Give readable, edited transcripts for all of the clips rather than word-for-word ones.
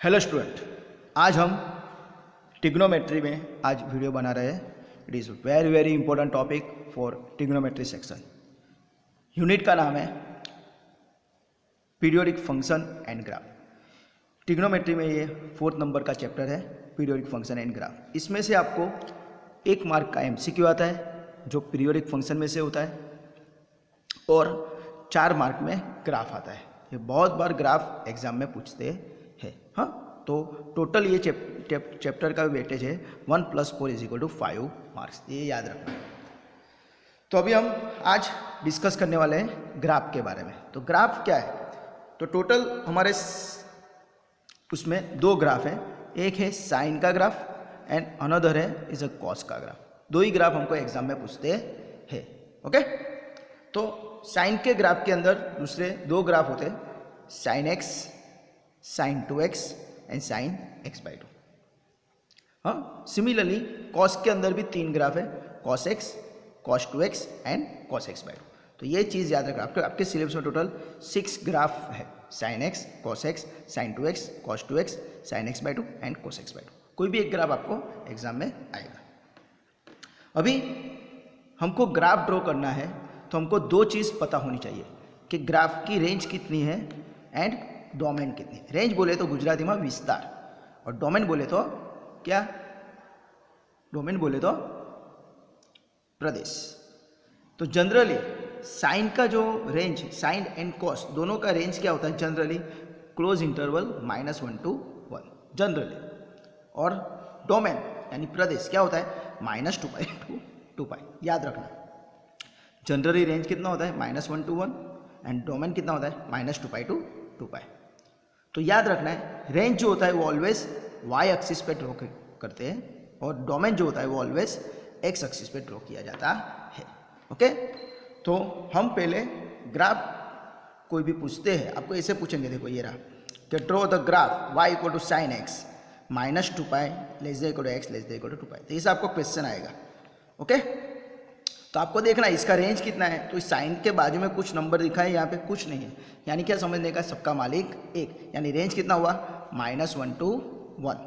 Hello student, आज हम trigonometry में आज वीडियो बना रहे हैं। It is very important topic for trigonometry section. Unit का नाम है periodic function and graph. Trigonometry में ये 4th नंबर का चैप्टर है, पीरियोडिक फंक्शन एंड ग्राफ। इसमें से आपको 1 मार्क का MCQ आता है जो पीरियोडिक फंक्शन में से होता है, और 4 मार्क में ग्राफ आता है। ये बहुत बार ग्राफ एग्जाम में पूछते हैं। हाँ, तो टोटल ये चैप्टर का वेटेज है 1 + 4 = 5 मार्क्स, ये याद रखना। तो अभी हम आज डिस्कस करने वाले हैं ग्राफ के बारे में। तो ग्राफ क्या है? तो टोटल हमारे उसमें 2 ग्राफ हैं, एक है साइन का ग्राफ एंड अनदर है इज अ कॉस का ग्राफ। 2 ही ग्राफ हमको एग्जाम में पूछते हैं। ओके, तो साइन के ग्राफ के अंदर दूसरे 2 ग्राफ होते हैं, sin x, sin 2x and sin x/2। हाँ, सिमिलरली कॉस के अंदर भी 3 ग्राफ है, cos x, cos 2x and cos x/2। तो ये चीज़ याद रखना। आपके सिलेबस में टोटल 6 ग्राफ है, sin x, cos x, sin 2x, cos 2x, sin x/2 and cos x/2। कोई भी एक ग्राफ आपको एग्जाम में आएगा। अभी हमको ग्राफ ड्रॉ करना है तो हमको 2 चीज़ पता होनी चाहिए कि ग्राफ की रेंज कितनी है एंड डोमेन कितनी है। रेंज बोले तो गुजराती में विस्तार, और डोमेन बोले तो क्या? डोमेन बोले तो प्रदेश। तो जनरली साइन का जो रेंज, साइन एंड कॉस दोनों का रेंज क्या होता है? Generally close interval -1 to 1 generally. और डोमेन यानी प्रदेश क्या होता है? -2π to 2π। याद रखना, जनरली रेंज कितना होता है? -1 to 1 एंड डोमेन कितना होता है? -2π to 2π। तो याद रखना है, रेंज जो होता है वो ऑलवेज y एक्सिस पे ड्रॉ करते हैं, और डोमेन जो होता है वो ऑलवेज x एक्सिस पे ड्रॉ किया जाता है। ओके, तो हम पहले ग्राफ कोई भी पूछते हैं, आपको ऐसे पूछेंगे, देखो ये रहा कि draw the graph y = sin x -2π < x < 2π। तो इससे आपको क्वेश्चन आएगा। ओके, तो आपको देखना है इसका रेंज कितना है। तो इस साइन के बाजू में कुछ नंबर दिखा है, यहाँ पे कुछ नहीं है, यानी क्या समझने का? सबका मालिक 1, यानी रेंज कितना हुआ? -1 to 1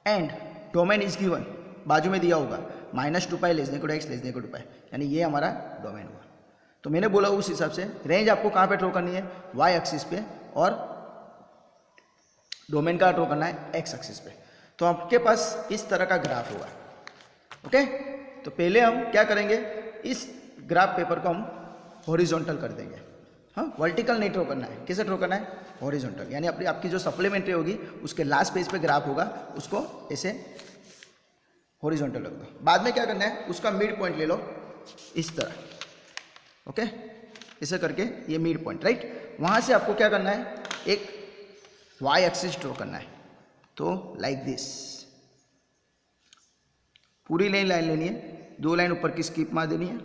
and domain is given, बाजू में दिया होगा -2π < x < 2π, यानी ये हमारा डोमेन हुआ। तो मैंने बोला उस हिसाब से रेंज आपको कहाँ पे ड्रॉ करनी है? y एक्सिस पे, और डोमेन का ड्रॉ करना है x एक्सिस पे। तो आपके पास इस तरह का ग्राफ होगा। ओके, तो पहले हम क्या करेंगे, इस ग्राफ पेपर को हम हॉरिजॉन्टल कर देंगे। हाँ, वर्टिकल नहीं ड्रॉ करना है। कैसे ड्रॉ करना है? हॉरिजॉन्टल, यानी आपकी जो सप्लीमेंट्री होगी उसके लास्ट पेज पे ग्राफ होगा, उसको ऐसे हॉरिजॉन्टल रख दो। बाद में क्या करना है, उसका मिड पॉइंट ले लो इस तरह। ओके, ऐसे करके ये मिड पॉइंट, राइट। वहाँ से आपको क्या करना है? एक y एक्सिस ड्रॉ करना है। तो लाइक दिस, पूरी लाइन लेनी है, 2 लाइन ऊपर की स्किप मार देनी है,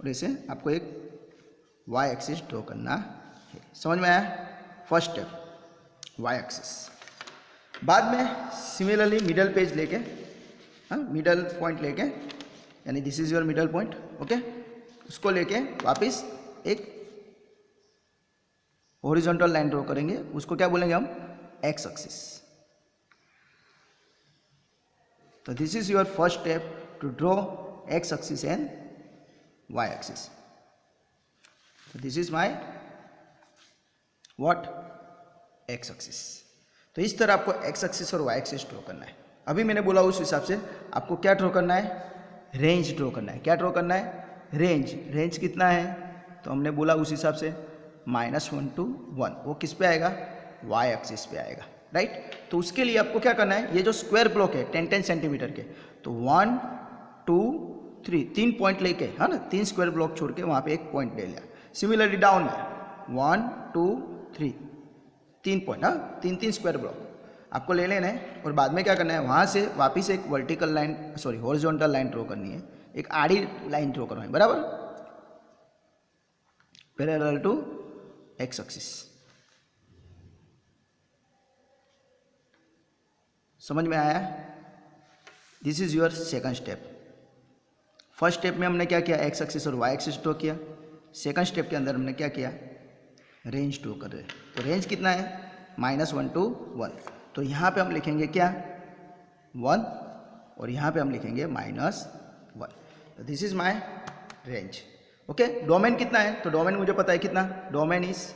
और ऐसे आपको एक y एक्सिस ड्रॉ करना है। समझ में आया? First step y axis. बाद में सिमिलरली मिडल पेज लेके, हाँ, मिडल पॉइंट लेके, यानी this is your middle point. Okay, उसको लेके वापस एक हॉरिजॉन्टल लाइन ड्रॉ करेंगे, उसको क्या बोलेंगे हम? x axis. तो this is your first step to draw x axis and y axis. So this is my what? x axis. तो इस तरह आपको x axis और y axis ड्रॉ करना है। अभी मैंने बोला उस हिसाब से आपको क्या ड्रॉ करना है? रेंज ड्रॉ करना है। क्या ड्रॉ करना है? रेंज। रेंज कितना है? तो हमने बोला उस हिसाब से -1 to 1, वो किस पे आएगा? y एक्सिस पे आएगा, राइट। तो उसके लिए आपको क्या करना है? ये जो स्क्वायर ब्लॉक है 10-10 सेंटीमीटर के, तो 1 2 3 पॉइंट लेके, है ना, 3 स्क्वायर ब्लॉक छोड़ के वहाँ पे एक पॉइंट ले लिया। सिमिलरली डाउन में 1 2 3 पॉइंट, हाँ, 3 स्क्वायर ब्लॉक आपको ले लेना है। और बाद में क्या करना है? वहाँ से वापस एक vertical line, sorry horizontal line draw करनी है, एक आड़ी लाइन ड्रॉ करना है, बराबर, पैरेलल टू x एक्सिस। समझ में आया? This is your second step. First step में हमने क्या किया? x एक्सिस और y एक्सिस ड्रॉ किया। सेकंड स्टेप के अंदर हमने क्या किया? रेंज ड्रॉ कर रहे हैं। तो रेंज कितना है? -1 to 1। तो यहाँ पे हम लिखेंगे क्या 1 और यहाँ पे हम लिखेंगे -1। तो this is my range. Okay, domain कितना है? तो डोमेन मुझे पता है कितना, डोमेन इज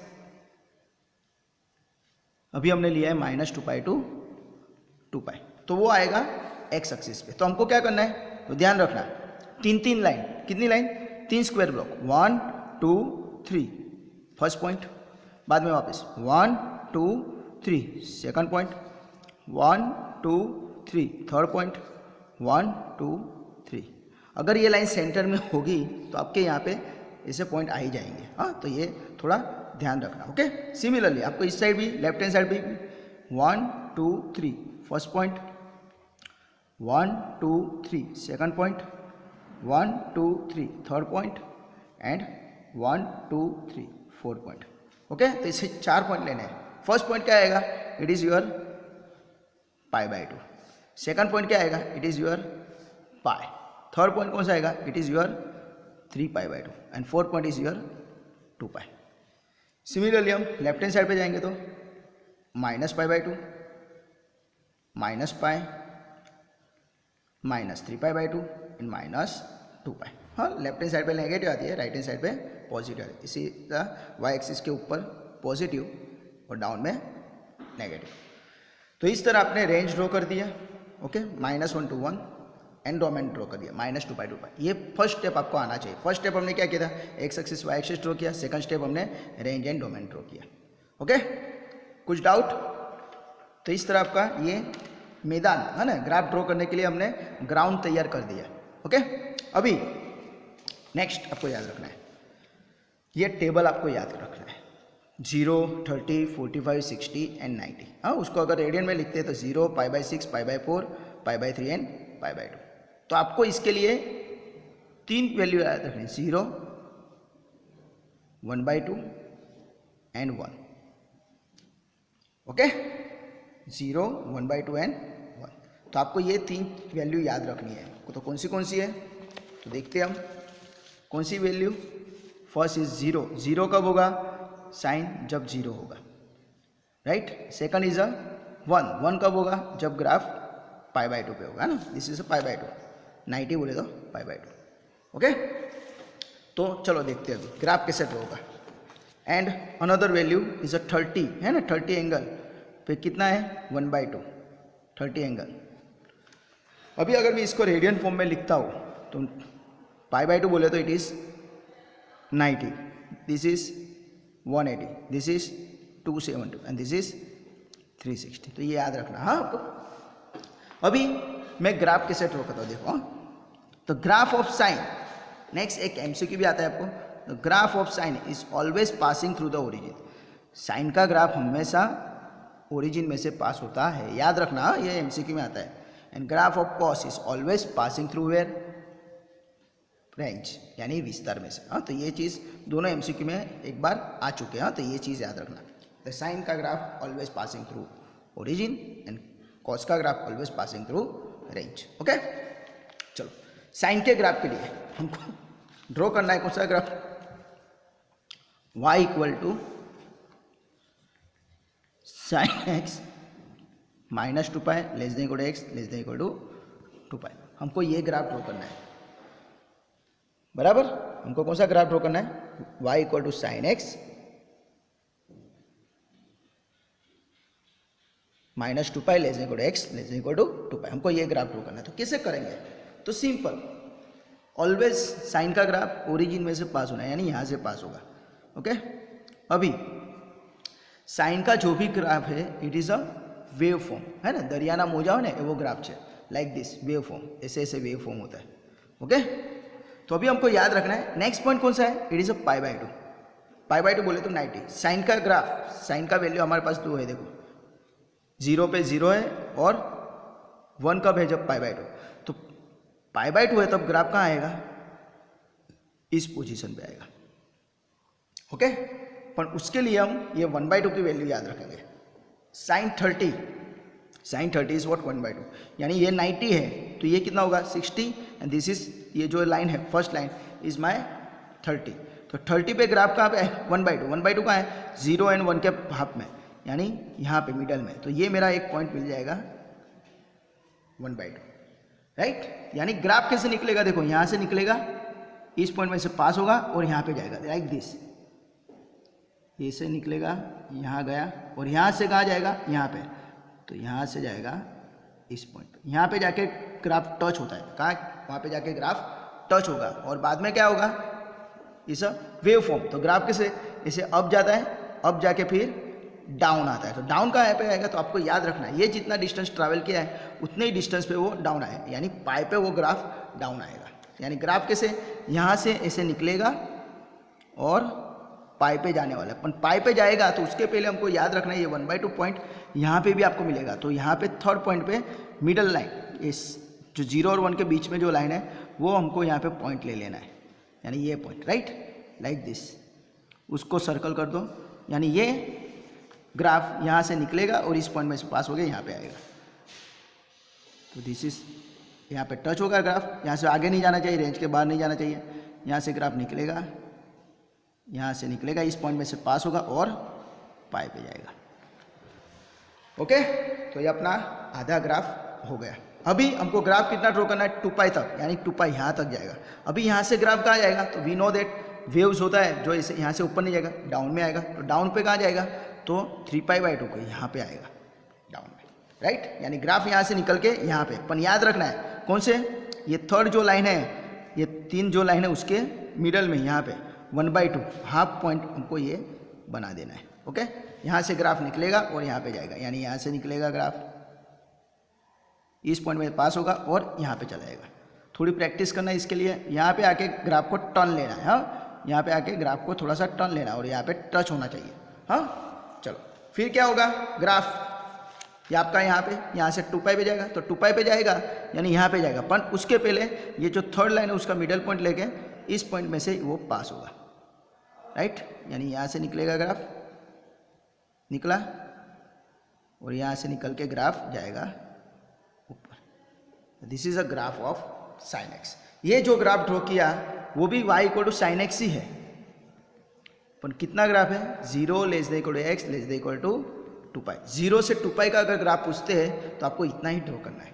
अभी हमने लिया है -2π to 2π, तो वो आएगा x एक्सिस पे। तो हमको क्या करना है, तो ध्यान रखना 3 लाइन, कितनी line, 3 square block, 1 2 3 first point, बाद में वापस 1 2 3 सेकंड पॉइंट, 1 2 3 थर्ड पॉइंट, 1 2 3। अगर ये लाइन सेंटर में होगी तो आपके यहाँ पे ऐसे पॉइंट आ ही जाएंगे। हाँ, तो ये थोड़ा ध्यान रखना। ओके, सिमिलरली आपको इस साइड भी, लेफ्ट हैंड साइड भी 1 2 3 first point, 1 2 3 second point, 1 2 3 third point and 1 2 3 fourth point. Okay, तो इसे 4 पॉइंट लेने हैं। फर्स्ट पॉइंट क्या आएगा, it is your π/2। Second point क्या आएगा, it is your π। Third point कौन सा आएगा, it is your 3π/2 and fourth point is your 2π। Similarly हम लेफ्ट हैंड साइड पे जाएंगे तो -π/2 -π -3π/2 एंड -2π। हाँ, लेफ्ट हैंड साइड पे नेगेटिव आती है, राइट हैंड साइड पे पॉजिटिव आती है। इसी तरह वाई एक्सिस के ऊपर पॉजिटिव और डाउन में नेगेटिव। तो इस तरह आपने रेंज ड्रॉ कर दिया। Okay, -1 to 1 and domain draw कर दिया, -2π 2π। ये फर्स्ट स्टेप आपको आना चाहिए। फर्स्ट स्टेप हमने क्या किया था, X axis Y axis draw किया। सेकंड स्टेप हमने रेंज एंड डोमेन ड्रॉ किया। ओके, कुछ डाउट? तो इस तरह आपका ये मैदान है ना, ग्राफ ड्रॉ करने के लिए हमने ग्राउंड तैयार कर दिया। ओके, अभी नेक्स्ट आपको याद रखना है, ये टेबल आपको याद रखना है, 0 30 45 60 एंड 90। हाँ, उसको अगर रेडियन में लिखते हैं तो 0 π/6 π/4 π/3 एंड π/2। तो आपको इसके लिए 3 वैल्यू याद रखनी है, 0 1/2 एंड 1। Okay, 0 1/2 and 1। तो आपको ये 3 वैल्यू याद रखनी है। तो कौन सी है, तो देखते हैं हम कौन सी वैल्यू। फर्स्ट इज 0, 0 कब होगा, साइन जब 0 होगा, राइट। सेकंड इज 1, 1 कब होगा, जब ग्राफ π/2 पे होगा ना, दिस इज π/2, 90 बोले तो π/2। ओके, तो चलो देखते हैं अभी ग्राफ कैसे ड्रॉ होगा। एंड अनदर वैल्यू इज 30 है ना, 30 एंगल पे कितना है 1/2, 30 एंगल। अभी अगर मैं इसको रेडियन फॉर्म में लिखता हूँ तो π/2 बोले तो it is 90, this is 180, this is 270 and this is 360। तो ये याद रखना। हाँ, आपको अभी मैं ग्राफ कैसे ड्रॉ करता हूँ, देखो। तो ग्राफ ऑफ साइन, नेक्स्ट एक एमसीक्यू भी आता है आपको। Graph of sine is always passing through the origin. Sine का ग्राफ हमेशा ओरिजिन में से पास होता है, याद रखना, ये एमसीक्यू में आता है। And graph of cos is always passing through where, range यानी विस्तार में से। हाँ, तो ये चीज़ दोनों एमसीक्यू में एक बार आ चुके हैं। हाँ, तो ये चीज़ याद रखना। द साइन का graph always passing through origin and cos का graph always passing through range. Okay, चलो साइन के ग्राफ के लिए हमको ड्रॉ करना है कौन सा graph, y = sin x -2π < x < 2π। हमको ये ग्राफ ड्रॉ करना है, बराबर। हमको कौन सा ग्राफ ड्रॉ करना है, y = sin x -2π < x < 2π। हमको ये ग्राफ ड्रॉ करना है। तो कैसे करेंगे, तो सिंपल, ऑलवेज साइन का ग्राफ ओरिजिन में से पास होना है, यानी यहाँ से पास होगा। ओके, अभी साइन का जो भी ग्राफ है it is a wave form, है ना, दरियाना मोजा हो ना वो ग्राफ है, लाइक दिस वेव फॉर्म, ऐसे ऐसे वेव फॉर्म होता है। ओके, तो अभी हमको याद रखना है नेक्स्ट पॉइंट कौन सा है, इट इज़ अ π/2। π/2 बोले तो 90। साइन का ग्राफ, साइन का वैल्यू हमारे पास 2 है, देखो 0 पे 0 है और 1 कब है, जब π/2। तो π/2 है तब ग्राफ कहाँ आएगा, इस पोजीशन पे आएगा। ओके, पर उसके लिए हम ये 1/2 की वैल्यू याद रखेंगे। साइन 30 इज व्हाट 1/2, यानी ये 90 है तो ये कितना होगा 60 एंड दिस इज, ये जो लाइन है फर्स्ट लाइन इज माय 30। तो 30 पे ग्राफ कहाँ पे है 1/2, 1/2 कहाँ है 0 एंड 1 के हाफ में, यानी यहाँ पे मिडल में, तो ये मेरा एक पॉइंट मिल जाएगा 1/2, राइट। यानी ग्राफ कैसे निकलेगा, देखो यहाँ से निकलेगा, इस पॉइंट में से पास होगा और यहाँ पे जाएगा लाइक दिस, ये से निकलेगा, यहाँ गया और यहाँ से कहाँ जाएगा, यहाँ पे, तो यहाँ से जाएगा इस पॉइंट पे, यहाँ पे जाके ग्राफ टच होता है, कहाँ, वहाँ पे जाके ग्राफ टच होगा और बाद में क्या होगा, इस वेव फॉर्म। तो ग्राफ कैसे, इसे अप जाता है, अप जाके फिर डाउन आता है, तो डाउन कहाँ पे आएगा, तो आपको याद रखना है ये जितना डिस्टेंस ट्रैवल किया है उतने ही डिस्टेंस पे वो डाउन आएगा, यानी पाई पे वो ग्राफ डाउन आएगा। यानी ग्राफ कैसे, यहाँ से ऐसे निकलेगा और पाई पे जाने वाला है, पर पाई पे जाएगा तो उसके पहले हमको याद रखना है ये 1/2 पॉइंट यहाँ पे भी आपको मिलेगा, तो यहाँ पे थर्ड पॉइंट पे मिडल लाइन, इस जो 0 और 1 के बीच में जो लाइन है वो हमको यहाँ पे पॉइंट ले लेना है, यानी ये पॉइंट, राइट, लाइक दिस, उसको सर्कल कर दो, यानी ये ग्राफ यहाँ से निकलेगा और इस पॉइंट में से पास हो गया, यहाँ पे आएगा, तो दिस इज, यहाँ पे टच होगा ग्राफ, यहाँ से आगे नहीं जाना चाहिए, रेंज के बाहर नहीं जाना चाहिए, यहाँ से ग्राफ निकलेगा, यहाँ से निकलेगा, इस पॉइंट में से पास होगा और पाई पे जाएगा। ओके, तो ये अपना आधा ग्राफ हो गया। अभी हमको ग्राफ कितना ड्रॉ करना है, 2π तक, यानी 2π यहाँ तक जाएगा। अभी यहाँ से ग्राफ कहाँ जाएगा, तो वी नो दैट वेव्स होता है जो इसे यहाँ से ऊपर नहीं जाएगा, डाउन में आएगा, तो डाउन पे कहाँ जाएगा, तो 3π/2 को यहाँ पे आएगा डाउन में, राइट। यानी ग्राफ यहाँ से निकल के यहाँ पे, पर याद रखना है कौन से, ये थर्ड जो लाइन है, ये 3 जो लाइन है उसके मिडल में यहाँ पे 1/2 हाफ पॉइंट हमको ये बना देना है। ओके, यहाँ से ग्राफ निकलेगा और यहाँ पे जाएगा, यानी यहाँ से निकलेगा ग्राफ, इस पॉइंट में पास होगा और यहाँ पे चला जाएगा। थोड़ी प्रैक्टिस करना है इसके लिए, यहाँ पे आके ग्राफ को टर्न लेना है, हाँ, यहाँ पे आके ग्राफ को थोड़ा सा टर्न लेना है और यहाँ पे टच होना चाहिए, हाँ। चलो फिर क्या होगा, ग्राफ ये आपका यहाँ से 2π पे जाएगा, तो 2π पे जाएगा यानी यहाँ पे जाएगा, पर उसके पहले ये जो थर्ड लाइन है उसका मिडल पॉइंट लेके इस पॉइंट में से वो पास होगा, राइट। यानी यहाँ से निकलेगा ग्राफ, निकला और यहाँ से निकल के ग्राफ जाएगा ऊपर। This is a graph of sin x। ये जो ग्राफ ड्रॉ किया वो भी y = sin x ही है, पर कितना ग्राफ है, 0 < x < 2π। 0 से 2π का अगर ग्राफ पूछते हैं तो आपको इतना ही ड्रॉ करना है,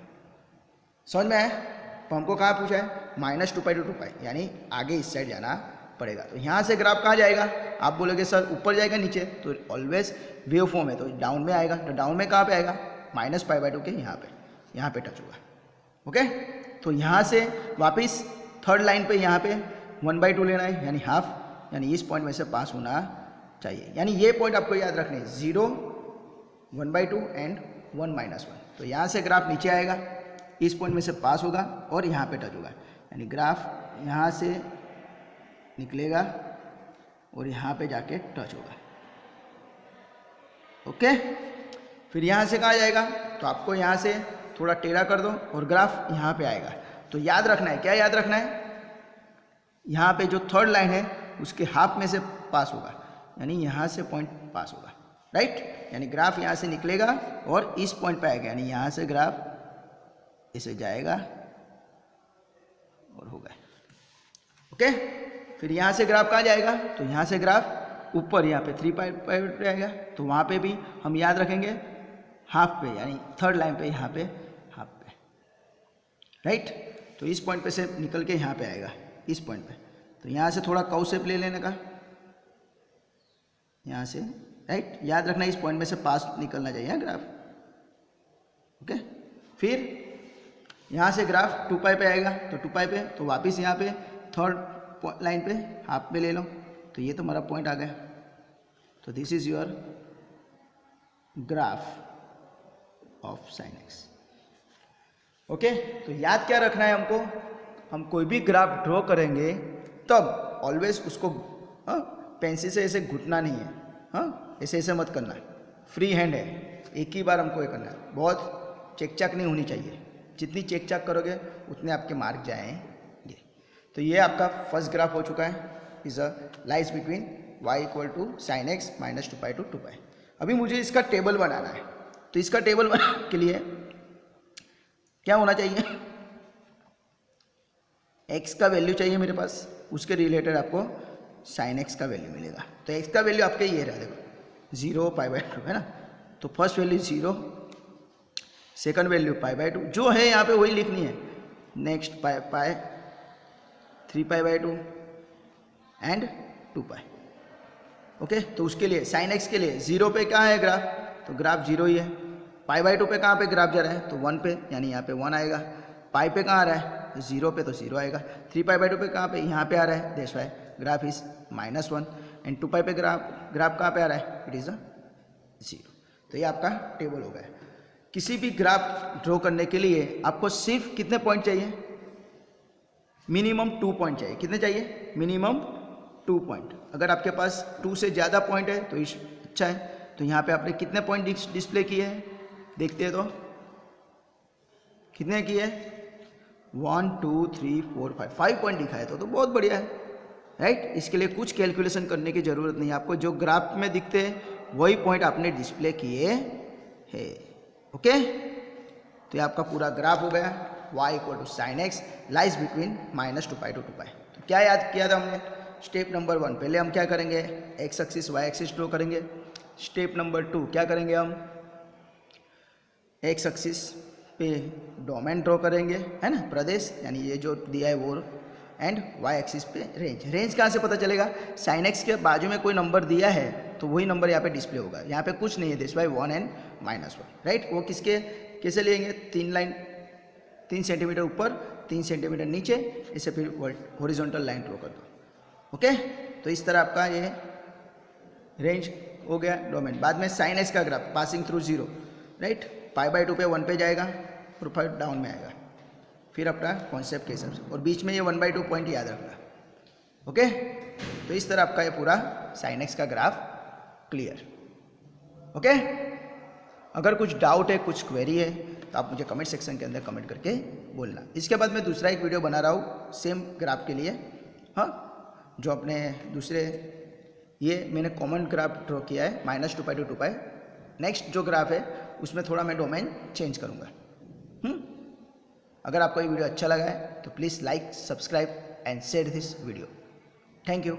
समझ में आया। तो हमको कहाँ पूछा है, -2π to 2π, यानी आगे इस साइड जाना पड़ेगा। तो यहाँ से ग्राफ कहाँ जाएगा, आप बोलोगे सर ऊपर जाएगा नीचे, तो ऑलवेज वेव फॉर्म है तो डाउन में आएगा, तो डाउन में कहाँ पे आएगा, -π/2 के यहाँ पे टच होगा। ओके, तो यहाँ से वापस थर्ड लाइन पे यहाँ पे 1/2 लेना है, यानी हाफ, यानी इस पॉइंट में से पास होना चाहिए। यानी ये पॉइंट आपको याद रखने हैं, 0, 1/2 एंड 1 - 1। तो यहाँ से ग्राफ नीचे आएगा, इस पॉइंट में से पास होगा और यहाँ पे टच होगा, यानी ग्राफ यहाँ से निकलेगा और यहाँ पे जाके टच होगा। ओके, फिर यहाँ से कहाँ जाएगा, तो आपको यहाँ से थोड़ा टेढ़ा कर दो और ग्राफ यहाँ पे आएगा। तो याद रखना है, क्या याद रखना है, यहाँ पे जो थर्ड लाइन है उसके हाफ में से पास होगा, यानी यहाँ से पॉइंट पास होगा, राइट। यानी ग्राफ यहाँ से निकलेगा और इस पॉइंट पे आएगा, यानी यहाँ से ग्राफ इसे जाएगा और होगा। ओके, फिर यहाँ से ग्राफ कहाँ जाएगा, तो यहाँ से ग्राफ ऊपर यहाँ पे 3π पे आएगा, तो वहाँ पे भी हम याद रखेंगे हाफ पे, यानी थर्ड लाइन पे यहाँ पे हाफ पे, राइट। तो इस पॉइंट पे से निकल के यहाँ पे आएगा, इस पॉइंट पे, तो यहाँ से थोड़ा कर्व शेप ले लेने का, यहाँ से, राइट। याद रखना इस पॉइंट में से पास निकलना चाहिए ग्राफ। ओके, फिर यहाँ से ग्राफ 2π पे आएगा, तो 2π पे, तो वापस यहाँ पे थर्ड लाइन पे हाफ पे ले लो, तो ये तो हमारा पॉइंट आ गया। तो this is your graph of sin x। Okay, तो याद क्या रखना है हमको, हम कोई भी ग्राफ ड्रॉ करेंगे तब ऑलवेज उसको पेंसिल से ऐसे घुटना नहीं है, हाँ, ऐसे मत करना, फ्री हैंड है, एक ही बार हमको ये करना है, बहुत चेक चाक नहीं होनी चाहिए, जितनी चेक चाक करोगे उतने आपके मार्क जाएंगे। तो ये आपका फर्स्ट ग्राफ हो चुका है, is a lies between y = sin x -2π to 2π। अभी मुझे इसका टेबल बनाना है, तो इसका टेबल बनाने के लिए क्या होना चाहिए, x का वैल्यू चाहिए मेरे पास, उसके रिलेटेड आपको sin x का वैल्यू मिलेगा। तो x का वैल्यू आपके ये रहा, देखो 0 π/2 है ना, तो फर्स्ट वैल्यू 0, सेकंड वैल्यू π/2 जो है यहाँ पे वही लिखनी है। Next pi 3π/2 and 2π। ओके, तो उसके लिए sin x के लिए 0 पे कहाँ है ग्राफ, तो ग्राफ 0 ही है। π/2 पे कहाँ पे ग्राफ जा रहा है, तो 1 पे, यानी यहाँ पे 1 आएगा। पाई पे कहाँ आ रहा है, तो 0 पे, तो 0 आएगा। 3π/2 पे कहाँ पे, यहाँ पे आ रहा है, that's why graph is -1 and 2π पे ग्राफ कहाँ पे आ रहा है, इट इज़ अ 0। तो ये आपका टेबल हो गया। किसी भी ग्राफ ड्रॉ करने के लिए आपको सिर्फ कितने पॉइंट चाहिए, मिनिमम 2 पॉइंट चाहिए। कितने चाहिए, मिनिमम 2 पॉइंट। अगर आपके पास 2 से ज़्यादा पॉइंट है तो अच्छा है। तो यहाँ पे आपने कितने पॉइंट डिस्प्ले किए हैं, देखते हैं तो कितने किए, 1 2 3 4 5 पॉइंट दिखा है तो बहुत बढ़िया है, राइट। इसके लिए कुछ कैलकुलेशन करने की ज़रूरत नहीं है, आपको जो ग्राफ में दिखते हैं वही पॉइंट आपने डिस्प्ले किए हैं। ओके, तो ये आपका पूरा ग्राफ हो गया। y = sin x lies between -2π to 2π। तो क्या याद किया था हमने, स्टेप नंबर 1 पहले हम क्या करेंगे, x axis y axis draw करेंगे। स्टेप नंबर 2 क्या करेंगे, हम x एक्सिस पे डोमेन ड्रॉ करेंगे, है ना, प्रदेश, यानी ये जो दिया है वो, एंड y एक्सिस पे रेंज। रेंज कहाँ से पता चलेगा, sin x के बाजू में कोई नंबर दिया है तो वही नंबर यहाँ पे डिस्प्ले होगा। यहाँ पे कुछ नहीं है, दिस बाय 1 एंड -1, राइट। वो किसके कैसे लेंगे, 3 सेंटीमीटर ऊपर 3 सेंटीमीटर नीचे, इसे फिर हॉरिजॉन्टल लाइन ड्रॉ कर दो। ओके, तो इस तरह आपका ये रेंज हो गया डोमेन। बाद में sin x का ग्राफ पासिंग थ्रू 0, राइट, π/2 पे 1 पे जाएगा और फिर डाउन में आएगा, फिर अपना कॉन्सेप्ट के हिसाब से, और बीच में ये 1/2 पॉइंट याद रखना। ओके, तो इस तरह आपका ये पूरा sin x का ग्राफ क्लियर। ओके, अगर कुछ डाउट है, कुछ क्वेरी है तो आप मुझे कमेंट सेक्शन के अंदर कमेंट करके बोलना। इसके बाद मैं दूसरा एक वीडियो बना रहा हूँ सेम ग्राफ के लिए, हाँ, जो अपने दूसरे, ये मैंने कॉमन ग्राफ ड्रॉ किया है -2π to 2π। नेक्स्ट जो ग्राफ है उसमें थोड़ा मैं डोमेन चेंज करूँगा। अगर आपको ये वीडियो अच्छा लगा है तो please like, subscribe and share this video. Thank you.